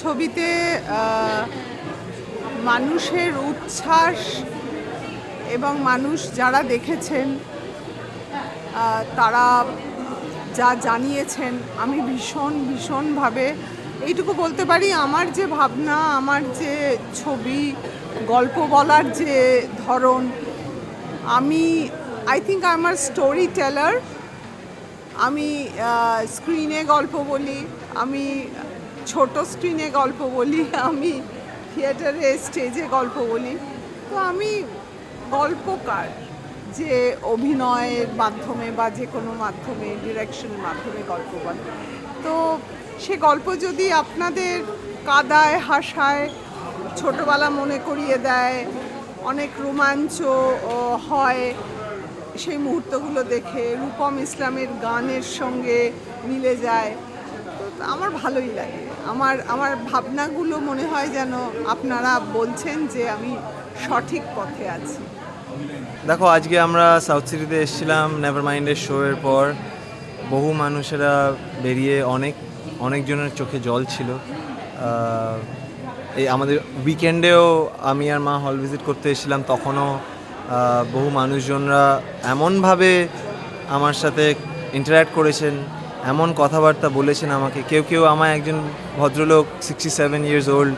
ছবিতে মানুষের উচ্ছ্বাস এবং মানুষ যারা দেখেছেন তারা যা জানিয়েছেন, আমি ভীষণভাবে এইটুকু বলতে পারি, আমার যে ভাবনা, আমার যে ছবি, গল্প বলার যে ধরন, I think I am a storyteller. আমি স্ক্রিনে গল্প বলি, আমি ছোট স্ক্রিনে গল্প বলি, আমি থিয়েটারে স্টেজে গল্প বলি। তো আমি গল্পকার, যে অভিনয়ের মাধ্যমে বা যে কোনো মাধ্যমে, ডিরেকশনের মাধ্যমে গল্প বলে। তো সে গল্প যদি আপনাদের কাঁদায়, হাসায়, ছোটোবেলা মনে করিয়ে দেয়, অনেক রোমাঞ্চ হয় সেই মুহূর্তগুলো দেখে, রূপম ইসলামের গানের সঙ্গে মিলে যায়, তো আমার ভালোই লাগে। আমার ভাবনাগুলো মনে হয় যেন আপনারা বলছেন যে আমি সঠিক পথে আছি। দেখো, আজকে আমরা সাউথ সিটিতে এসেছিলাম নেভার মাইন্ডের শোয়ের পর। বহু মানুষেরা বেরিয়ে অনেকজনের চোখে জল ছিল। এই আমাদের উইকেন্ডেও আমি আর মা হল ভিজিট করতে এসেছিলাম, তখনও বহু মানুষজনরা এমনভাবে আমার সাথে ইন্টারঅ্যাক্ট করেছেন, এমন কথাবার্তা বলেছেন আমাকে। কেউ আমায়, একজন ভদ্রলোক 67 ইয়ার্স ওল্ড,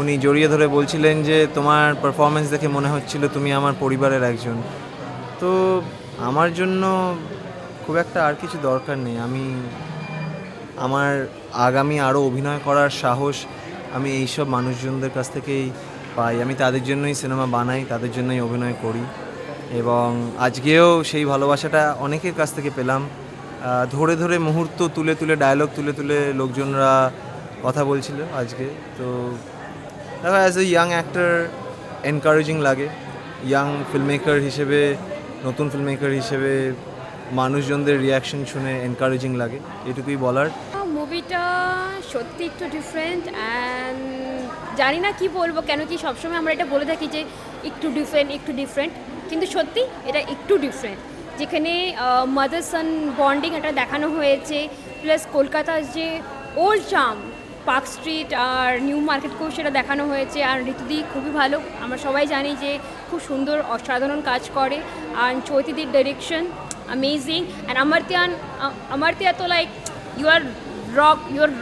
উনি জড়িয়ে ধরে বলছিলেন যে তোমার পারফরমেন্স দেখে মনে হচ্ছিল তুমি আমার পরিবারের একজন। তো আমার জন্য খুব একটা আর কিছু দরকার নেই। আমার আগামী আরও অভিনয় করার সাহস আমি এইসব মানুষজনদের কাছ থেকেই পাই। আমি তাদের জন্যই সিনেমা বানাই, তাদের জন্যই অভিনয় করি, এবং আজকেও সেই ভালোবাসাটা অনেকের কাছ থেকে পেলাম। ধরে ধরে মুহূর্ত তুলে ডায়লগ তুলে লোকজনরা কথা বলছিল আজকে। তো দেখো, as a young actor encouraging লাগে। ইয়াং ফিল্মমেকার হিসেবে, নতুন ফিল্মমেকার হিসেবে মানুষজনদের রিয়াকশন শুনে এনকারেজিং লাগে, এটুকুই বলার। মুভিটা সত্যি একটু ডিফারেন্ট, অ্যান্ড জানি না কি বলবো, কেন কি সবসময় আমরা এটা বলে থাকি যে একটু ডিফারেন্ট, কিন্তু সত্যি এটা একটু ডিফারেন্ট। যেখানে মাদার সান বন্ডিং এটা দেখানো হয়েছে, প্লাস কলকাতার যে ওল্ড চার্ম, পার্ক স্ট্রিট আর নিউ মার্কেটকেও সেটা দেখানো হয়েছে। আর ঋতুদি খুবই ভালো, আমরা সবাই জানি যে খুব সুন্দর অসাধারণ কাজ করে। আর চৈতিদির ডাইরেকশন অ্যামেজিং, অ্যান্ড অমর্ত্য তো like you are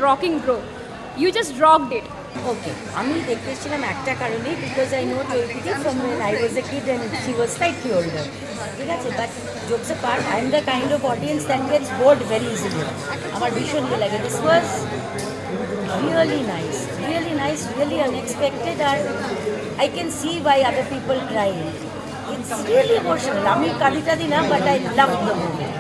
rocking bro, you just rocked it. Okay, আমি দেখতে এসেছিলাম একটা কারণে, বিকজ আই নো চৈতিদি from when I was a kid and she was slightly older, ঠিক আছে? But jokes apart, I am the kind of audience that gets bored very easily. আমার ভীষণ ভালো লাগে। This was really nice, really unexpected, and I can see why other people cry. It's really emotional. আমি কাঁদি না, but I love the movie.